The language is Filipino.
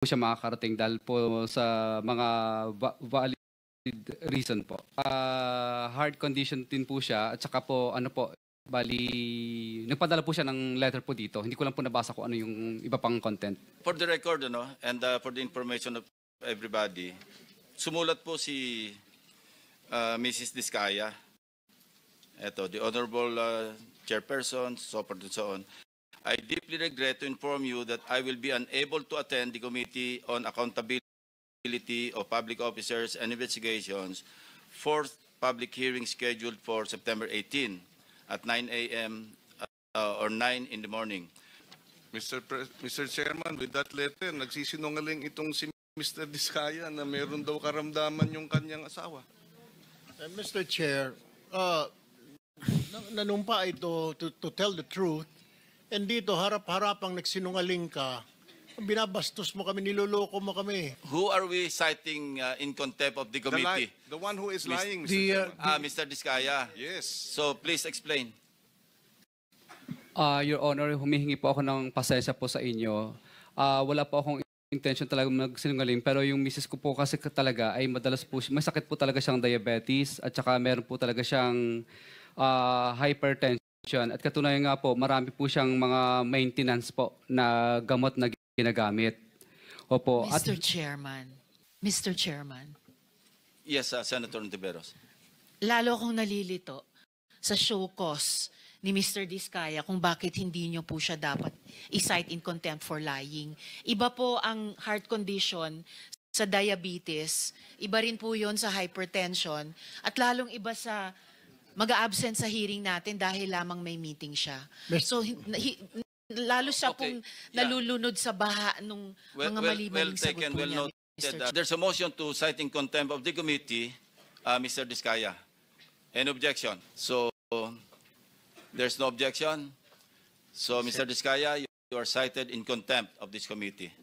siya makakarating dahil po sa mga valid reason po. Heart condition din po siya at saka po bali nagpadala po siya ng letter po dito. Hindi ko lang po nabasa kung ano yung iba pang content. For the record, and for the information of everybody, sumulat po si Mrs. Diskaya. Ito, the Honorable Chairperson, so forth and so on. I deeply regret to inform you that I will be unable to attend the Committee on Accountability of Public Officers and Investigations, fourth public hearing scheduled for September 18 at 9 a.m. Or 9 in the morning. Mr. Chairman, with that letter, nagsisinungaling itong si Mr. Diskaya na meron daw karamdaman yung kanyang asawa. Mr. Chair, nanumpa ito to tell the truth, and dito harap-harapang nagsinungaling ka, binabastos mo kami, niloloko mo kami. Who are we citing in contempt of the committee? The one who is lying, Mr. Chairman. Mr. Diskaya. Yes. So please explain. Your Honor, humihingi po ako ng pasensya po sa inyo. Wala po akong intention talaga magsinungaling, pero yung misis ko po kasi talaga ay madalas po, may sakit po talaga siyang diabetes at saka meron po talaga siyang hypertension. At katunayan nga po, marami po siyang mga maintenance po na gamot na ginagamit. Opo. Mr. Chairman. Yes, Senator Ontiveros. Lalo akong nalilito sa show cause ni Mr. Diskaya kung bakit hindi nyo po siya dapat i-cite in contempt for lying. Iba po ang heart condition sa diabetes, iba rin po yon sa hypertension, at lalong iba sa mag-a-absent sa hearing natin dahil lamang may meeting siya. So, lalo siya pong nalulunod sa baha nung mga mali-maling sagot po niya, Mr. Chair. There's a motion to cite in contempt of the committee, Mr. Diskaya. Any objection? So, there's no objection. So, Mr. Diskaya, you are cited in contempt of this committee.